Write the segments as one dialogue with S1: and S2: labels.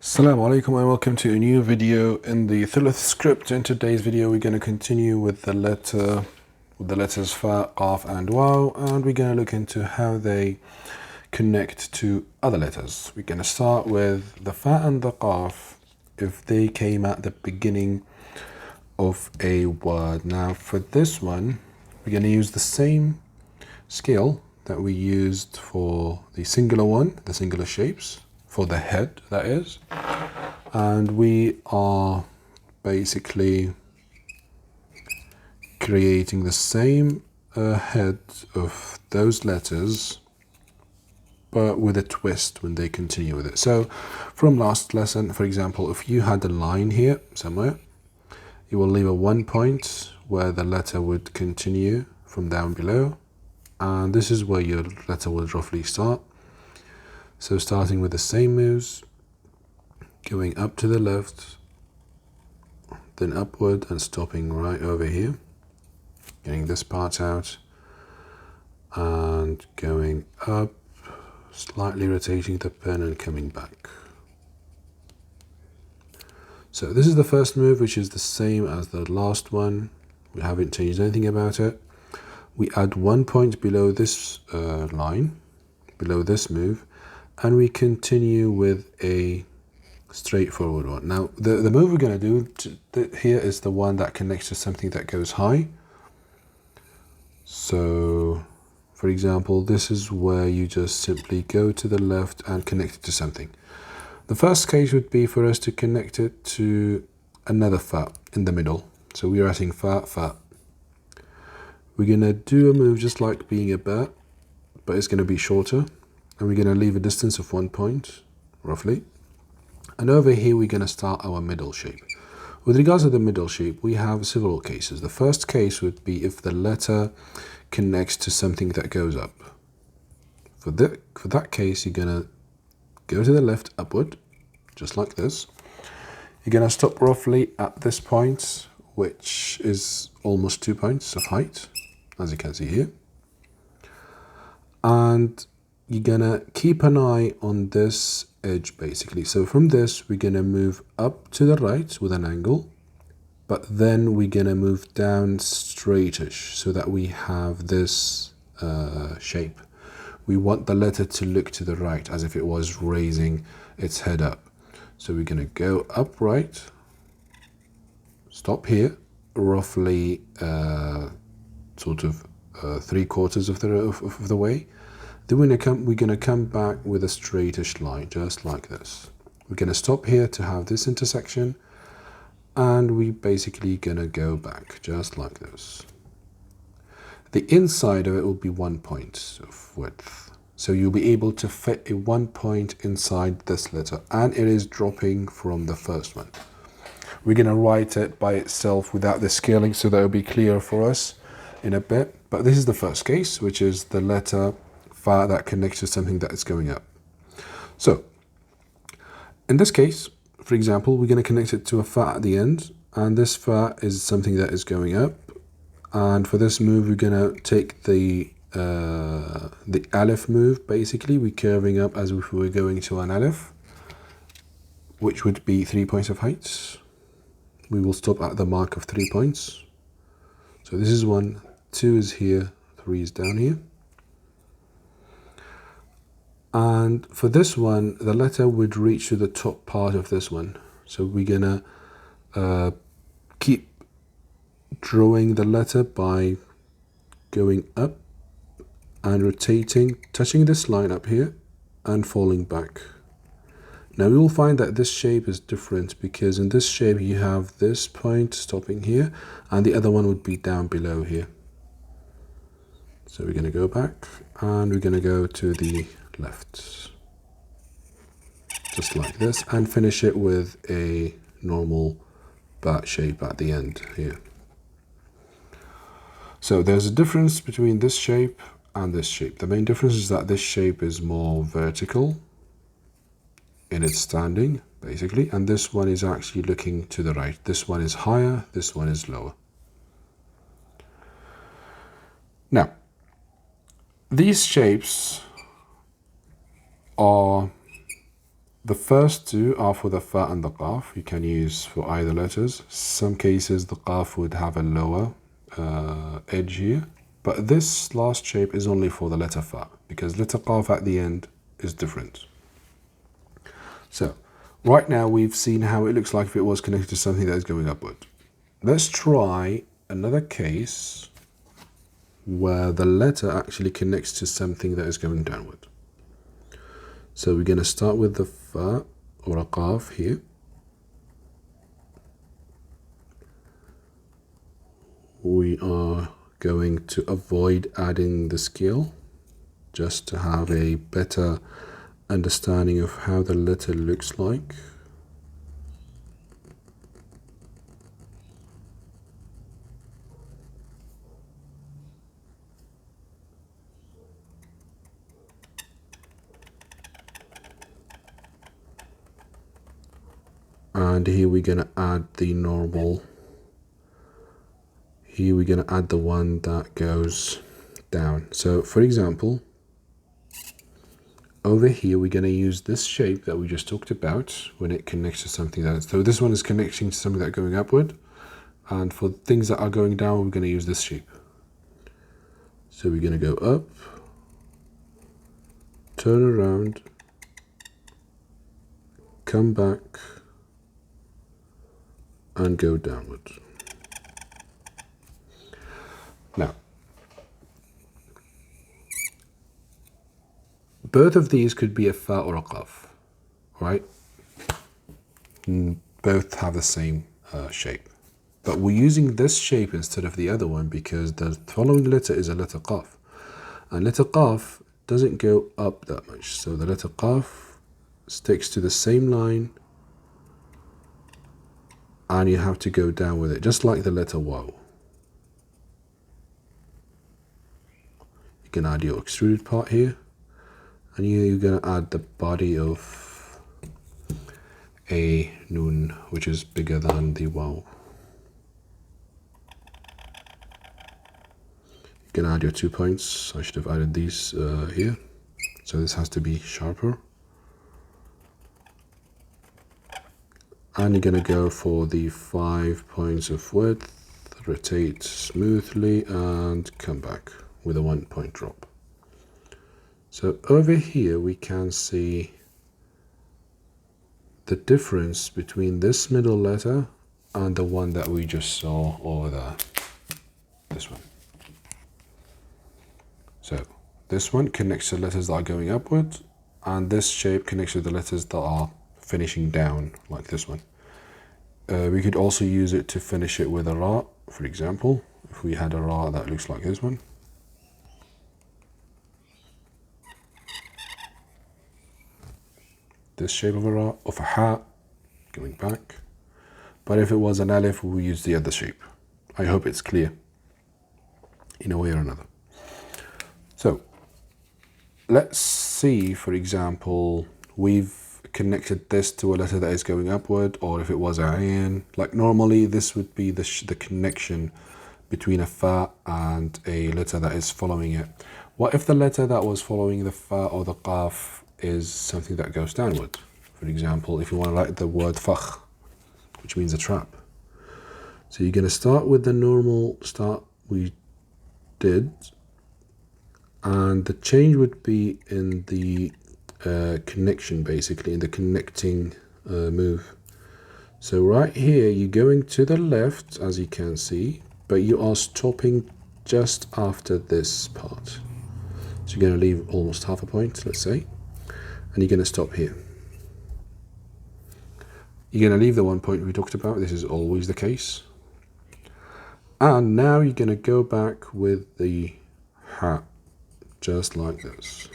S1: Assalamu alaikum and welcome to a new video in the Thuluth script. In today's video we're going to continue with the letters fa, qaf and waw, and we're going to look into how they connect to other letters. We're going to start with the fa and the qaf if they came at the beginning of a word. Now for this one we're going to use the same scale that we used for the singular one, the singular shapes, for the head that is, and we are basically creating the same head of those letters but with a twist when they continue with it. So from last lesson, for example, if you had a line here somewhere, you will leave a 1 point where the letter would continue from down below, and this is where your letter would roughly start. So starting with the same moves, going up to the left, then upward and stopping right over here, getting this part out and going up, slightly rotating the pen and coming back. So this is the first move, which is the same as the last one. We haven't changed anything about it. We add 1 point below this line, below this move, and we continue with a straightforward one. Now the move we're going to do here is the one that connects to something that goes high. So for example, this is where you just simply go to the left and connect it to something. The first case would be for us to connect it to another fa in the middle. So we're writing fa, fa. We're going to do a move just like being a bat, but it's going to be shorter. And we're going to leave a distance of 1 point, roughly. And over here, we're going to start our middle shape. With regards to the middle shape, we have several cases. The first case would be if the letter connects to something that goes up. For that case, you're going to go to the left, upward, just like this. You're going to stop roughly at this point, which is almost 2 points of height, as you can see here. And you're gonna keep an eye on this edge basically. So from this, we're gonna move up to the right with an angle, but then we're gonna move down straightish so that we have this shape. We want the letter to look to the right as if it was raising its head up. So we're gonna go upright, stop here, roughly sort of 3/4 of the way. Then we're going to come back with a straightish line, just like this. We're going to stop here to have this intersection, and we basically going to go back, just like this. The inside of it will be 1 point of width. So you'll be able to fit a 1 point inside this letter, and it is dropping from the first one. We're going to write it by itself without the scaling, so that will be clear for us in a bit. But this is the first case, which is the letter that connects to something that is going up. So in this case, for example, we're going to connect it to a fa at the end, and this fa is something that is going up. And for this move, we're going to take the alif move. Basically, we're curving up as if we were going to an alif, which would be 3 points of height. We will stop at the mark of 3 points. So this is 1, 2 is here, 3 is down here. And for this one, the letter would reach to the top part of this one. So we're gonna keep drawing the letter by going up and rotating, touching this line up here and falling back. Now we will find that this shape is different because in this shape you have this point stopping here and the other one would be down below here. So we're gonna go back and we're gonna go to the left, just like this, and finish it with a normal bat shape at the end here. So there's a difference between this shape and this shape. The main difference is that this shape is more vertical in its standing, basically, and this one is actually looking to the right. This one is higher, this one is lower. Now, these shapes are The first two are for the fa and the qaf. You can use for either letters. Some cases the qaf would have a lower edge here, but this last shape is only for the letter fa because letter qaf at the end is different. So right now we've seen how it looks like if it was connected to something that is going upward. Let's try another case where the letter actually connects to something that is going downward. So we're going to start with the fa or a qaf here. We are going to avoid adding the scale just to have a better understanding of how the letter looks like. And here we're going to add the normal. Here we're going to add the one that goes down. So for example, over here we're going to use this shape that we just talked about when it connects to something that is, so this one is connecting to something that's going upward, and for things that are going down we're going to use this shape. So we're going to go up, turn around, come back, and go downward. Now, both of these could be a fa or a qaf, right? Both have the same shape. But we're using this shape instead of the other one because the following letter is a letter qaf. And letter qaf doesn't go up that much. So the letter qaf sticks to the same line and you have to go down with it, just like the letter waw. You can add your extruded part here, and you're going to add the body of a noon, which is bigger than the waw. You can add your 2 points. I should have added these here, so this has to be sharper. And you're going to go for the 5 points of width, rotate smoothly, and come back with a 1 point drop. So over here we can see the difference between this middle letter and the one that we just saw over there, this one. So this one connects to letters that are going upward, and this shape connects to the letters that are finishing down, like this one. We could also use it to finish it with a ra, for example, if we had a ra that looks like this one. This shape of a ra, of a ha, going back. But if it was an alif, we would use the other shape. I hope it's clear in a way or another. So let's see, for example, we've connected this to a letter that is going upward, or if it was a ayn, like normally this would be the connection between a fa and a letter that is following it. What if the letter that was following the fa or the qaf is something that goes downward? For example, if you want to write the word fakh, which means a trap. So you're going to start with the normal start we did, and the change would be in the connection, basically in the connecting move. So right here you're going to the left, as you can see, but you are stopping just after this part. So you're going to leave almost half a point, let's say, and you're going to stop here. You're going to leave the 1 point we talked about. This is always the case. And now you're going to go back with the ha, just like this.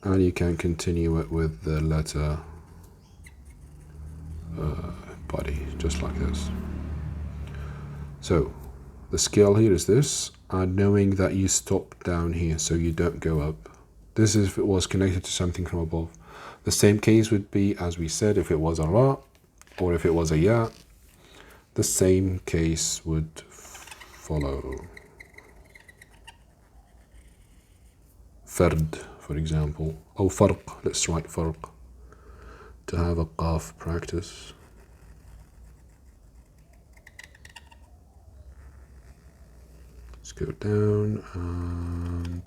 S1: And you can continue it with the letter body, just like this. So the scale here is this, and knowing that you stop down here so you don't go up. This is if it was connected to something from above. The same case would be, as we said, if it was a ra or if it was a ya, the same case would follow. فرد, for example. أو فرق, let's write فرق to have a qaf practice. Let's go down and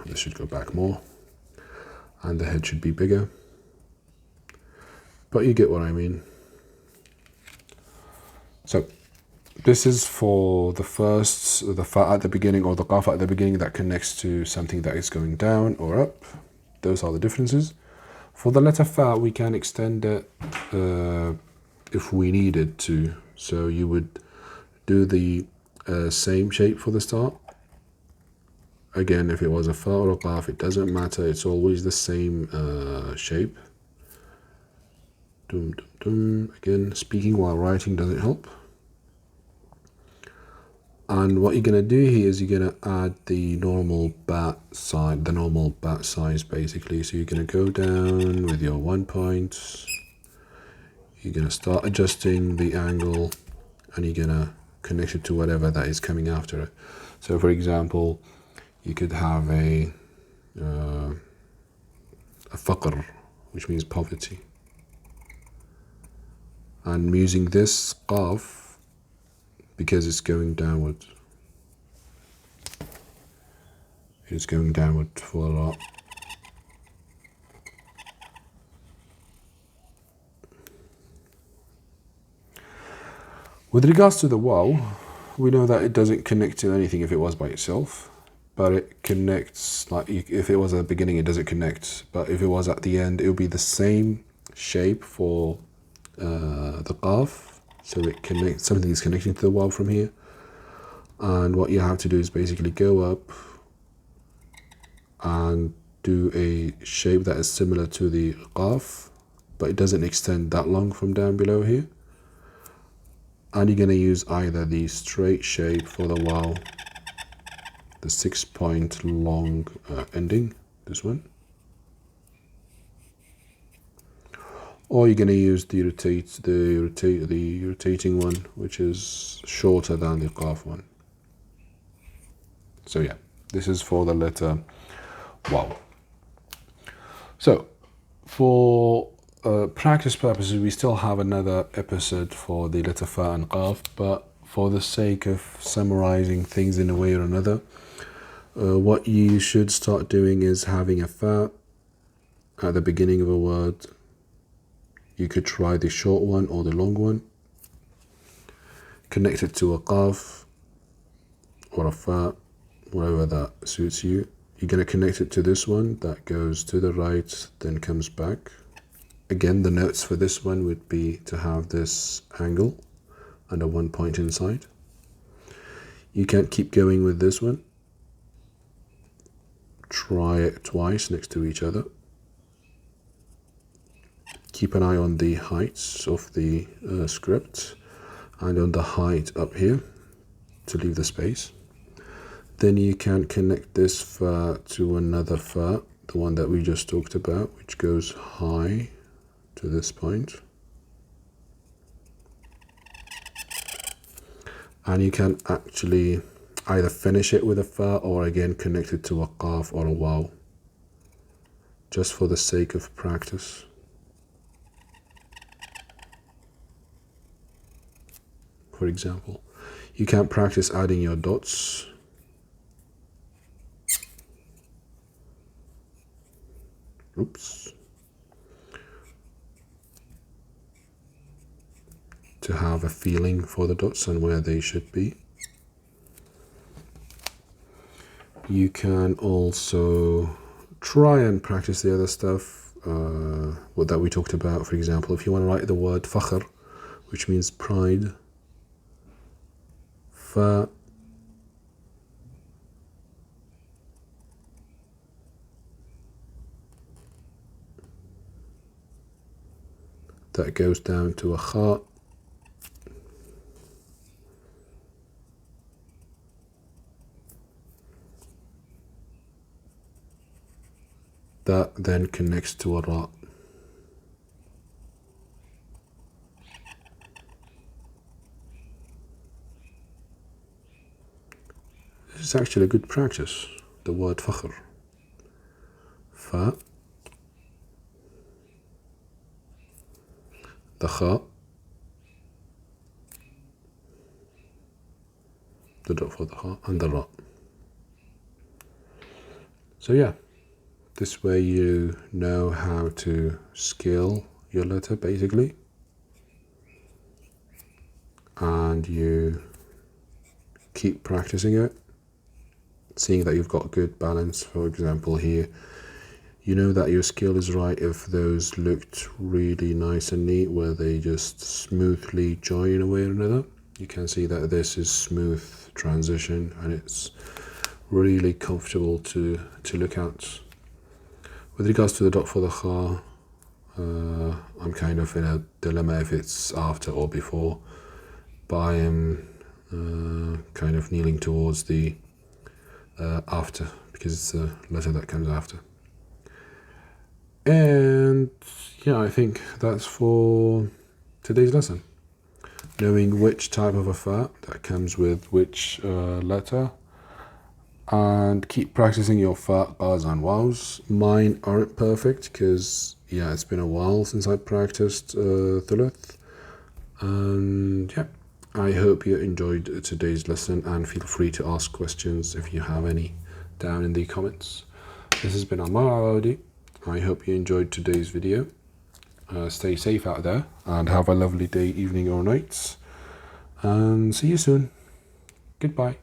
S1: this should go back more, and the head should be bigger, but you get what I mean. So this is for the first, the fa at the beginning or the qaf at the beginning that connects to something that is going down or up. Those are the differences. For the letter fa, we can extend it if we needed to. So you would do the same shape for the start. Again, if it was a fa or a qaf, it doesn't matter. It's always the same shape. Dum, dum, dum. Again, speaking while writing doesn't help. And what you're going to do here is you're going to add the normal bat size basically. So you're going to go down with your 1 point. You're going to start adjusting the angle, and you're going to connect it to whatever that is coming after it. So for example, you could have a faqr, which means poverty. And using this qaf, because it's going downward, it's going downward for a lot. With regards to the waw, we know that it doesn't connect to anything if it was by itself, but it connects, like if it was at the beginning it doesn't connect, but if it was at the end it will be the same shape for the qaf. So it connects, something is connecting to the waw from here, and what you have to do is basically go up and do a shape that is similar to the qaf, but it doesn't extend that long from down below here. And you're going to use either the straight shape for the waw, the 6 point long ending, this one, or you're going to use the rotating one, which is shorter than the qaf one. So yeah, this is for the letter waw. So for practice purposes, we still have another episode for the letter fa and qaf, but for the sake of summarizing things in a way or another, what you should start doing is having a fa at the beginning of a word. You could try the short one or the long one. Connect it to a qaf or a fa, whatever that suits you. You're going to connect it to this one that goes to the right, then comes back. Again, the notes for this one would be to have this angle and a 1 point inside. You can't keep going with this one. Try it twice next to each other. Keep an eye on the heights of the script and on the height up here to leave the space. Then you can connect this fa to another fa, the one that we just talked about, which goes high to this point. And you can actually either finish it with a fa or again connect it to a qaf or a waw, just for the sake of practice. For example, you can practice adding your dots. Oops. To have a feeling for the dots and where they should be. You can also try and practice the other stuff what that we talked about. For example, if you want to write the word fakhr, which means pride, fa, that goes down to a kha, that then connects to a ra. This is actually a good practice, the word فخر. Fa, the kha, the dot for the kha, and the ra. So yeah, this way you know how to scale your letter basically, and you keep practicing it, seeing that you've got good balance. For example, here you know that your scale is right if those looked really nice and neat, where they just smoothly join in a way or another. You can see that this is smooth transition and it's really comfortable to look at. With regards to the dot for the kha, I'm kind of in a dilemma if it's after or before, but I am kind of kneeling towards the after, because it's the letter that comes after. And yeah, I think that's for today's lesson. Knowing which type of a fa that comes with which letter, and keep practicing your fa, qas and waws. Mine aren't perfect because yeah, it's been a while since I practiced thuluth. And yeah, I hope you enjoyed today's lesson, and feel free to ask questions if you have any down in the comments. This has been Ammar Awadi. I hope you enjoyed today's video. Stay safe out there and have a lovely day, evening or night. And see you soon. Goodbye.